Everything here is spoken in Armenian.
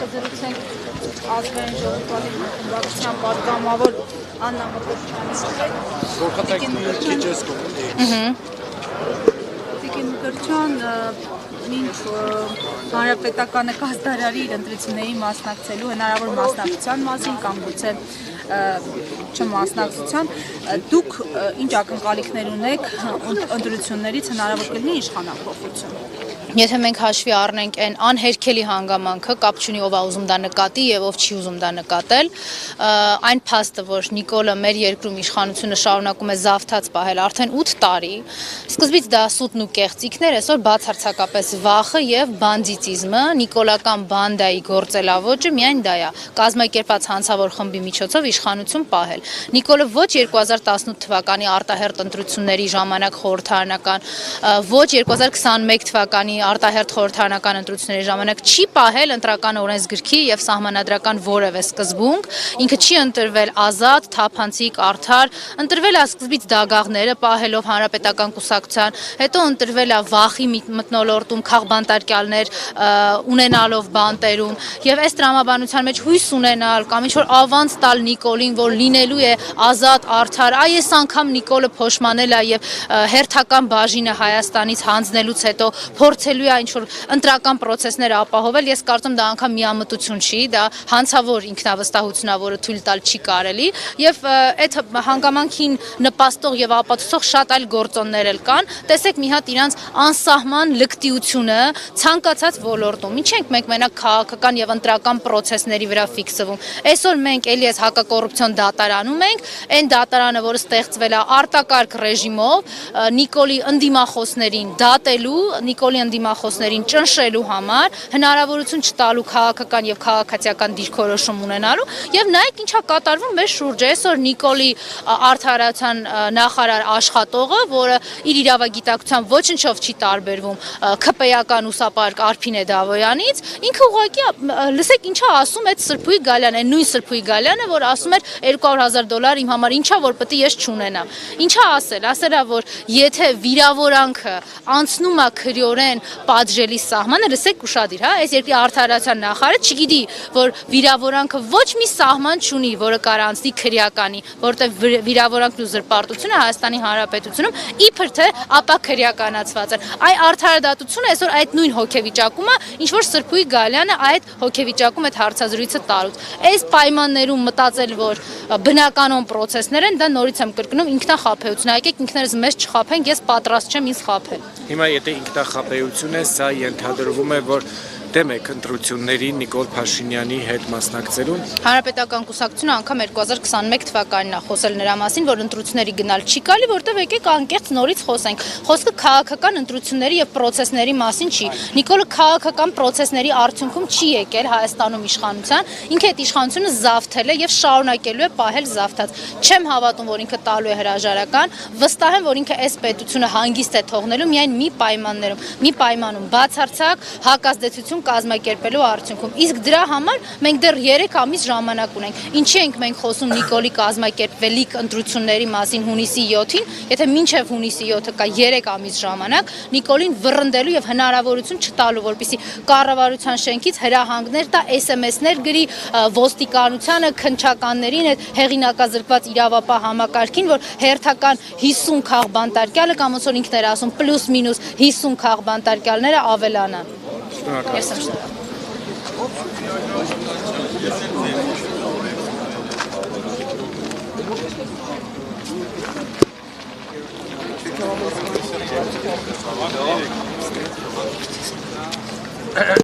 կզրուցենք ազգային ժողովրդի խմբակցության պատգամավոր Աննա Մկրտչյան մինչ հանրապետականը կազմարարի իր ընտրությունների մասնակցելու հնարավոր մասնակցության մասին կամ գուցե չմասնակցության, դուք ինչ ակնկալիքներ ունեք ընտրություններից հնարավոր կլինի իշխանափոխություն։ Եթե մենք հաշվի առնենք այն անհերքելի հանգամանքը, կապ չունի ով է ուզում դա նկատի եւ ով չի ուզում դա նկատել, այն փաստը, որ Նիկոլը մեր երկրում իշխանությունը շարունակում է զավթած պահել արդեն 8 տարի, սկզբից դա սուտն ու կեղծիքներ, այսօր բացարձակապես վախը եւ բանդիտիզմը, նիկոլական բանդայի գործելավոճը միայն դա է, կազմակերպած հանցավոր խմբի միջոցով իշխանություն պահել։ Նիկոլը ոչ 2018 թվականի արտահերթ ընտրությունների ժամանակ խորհրդարանական, ոչ 2021 թվականի արտահերթ խորհրդարանական ընտրությունների ժամանակ չի պահել ընտրական օրենսգրքի եւ սահմանադրական որևէ սկզբունք, ինքը չի ընտրվել ազատ, թափանցիկ, արդար, ընտրվել է սկզբից դագաղները պահելով հանրապետական կուսակցության, հետո ընտրվել է վախի մթնոլորտում քաղբանտարկյալներ ունենալով բանտերում եւ այս տրամաբանության մեջ հույս ունենալ կամ ինչ որ ավանց տալ Նիկոլին, որ լինելու է ազատ, արդար, այս անգամ Նիկոլը փոշմանել է եւ հերթական բաժինը Հայաստանից հանձնելուց հետո փորձելու է ինչ-որ ընտրական պրոցեսները ապահովել, ես կարծում դա անգամ միամտություն չի, դա հանցավոր ինքնավստահություն է, որը թույլ տալ չի կարելի եւ այդ հանգամանքին նպաստող եւ ապացուցող շատ այլ գործոններ էլ կան, տեսեք մի հատ իրանց անսահման լկտիությունը ցանկացած ոլորտում, ինչ ենք մենք մենակ քաղաքական եւ ընտրական պրոցեսների վրա ֆիքսվում, այսօր մենք էլի այս հակակոռուպցիոն դատարանում ենք, այն դատարանը, որը ստեղծվել է արտակարգ ռեժիմով, Նիկոլի ընդդիմախոսներին դատելու, Նիկոլի ընդդիմախոսներին ճնշելու համար, հնարավորություն չտալու քաղաքական եւ քաղաքացիական դիրքորոշում ունենալու եւ նայեք ինչա կատարվում մեր շուրջը, այսօր Նիկոլի արդարացան նախարար աշխատողը, որը իր իրավագիտակցությամբ ոչնչով չի տարբերվում ՔՊ-ական ուսապարկ Արփինե Դավոյանից, ինքը ուղղակի լսեք ինչա ասում այդ Սրբուի Գալյանը, այն նույն Սրբուի Գալյանը, որ ասում էր $200,000 իմ համար ինչա, որ պետք է ես չունենամ։ Ինչա ասել է, որ եթե վիրավորանքը անցնում է քրեորեն պատժելի սահմանը, լսեք ուշադիր, հա, այս երկրի արդարացան նախարարը չգիտի, որ վիրավորանքը ոչ մի սահման չունի, որը կարող անցնի քրեականի, որտեղ վիրավորանքն ու զրպարտությունը Հայաստանի Հանրապետությունում իբր թե ապա քրեականացված են։ Այ արդարադատությունը այսօր այդ նույն հոգեվիճակում է, ինչ որ Սրբուի Գալյանը այդ հոգեվիճակում այդ հարցազրույցը տարուց։ Այս պայմաններում մտածել, որ բնականոն պրոցեսներ են, դա նորից եմ կրկնում ինքնախաբեություն, եկեք ինքներս մեզ չխաբենք, ես պատրաստ չեմ ինձ խաբել։ Հիմա եթե ինքնախաբեություն է, սա ենթադրվում է, որ դեմ եք ընտրությունների Նիկոլ Փաշինյանի հետ մասնակցելուն։ Հանրապետական կուսակցությունը անգամ 2021 թվականին է խոսել նրա մասին, որ ընտրությունների գնալ չի կարելի, որտեղ եկեք անկեղծ նորից խոսենք։ Խոսքը քաղաքական ընտրությունների եւ պրոցեսների մասին չի։ Նիկոլը քաղաքական պրոցեսների արդյունքում չի եկել Հայաստանում իշխանության, ինքը այդ իշխանությունը զավթել է եւ շարունակելու է պահել զավթած։ Չեմ հավատում, որ ինքը տալու է հրաժարական, վստահ եմ, որ ինքը այս պետությունը հանգիստ է թողնելու միայն մի պայմանում բացարձակ հակազդեցություն կազմակերպելու արդյունքում։ Իսկ դրա համար մենք դեռ 3 ամիս ժամանակ ունենք։ Ինչի ենք մենք խոսում Նիկոլի կազմակերպվելիք ընտրությունների մասին հունիսի 7-ին, եթե մինչև հունիսի 7-ը կա 3 ամիս ժամանակ Նիկոլին վռնդելու եւ հնարավորություն չտալու, որպեսզի կառավարության շենքից հրահանգներ տա, SMS-ներ գրի ոստիկանությանը, քննչականներին, այդ հեղինակազրկված իրավապահ համակարգին, որ հերթական 50 քաղբանտարկյալը կամ ոնց որ ինքն էր ասում պլյուս մինուս 50 քաղբանտարկյալները ավելանան։ Ես եմ շնորհակալ։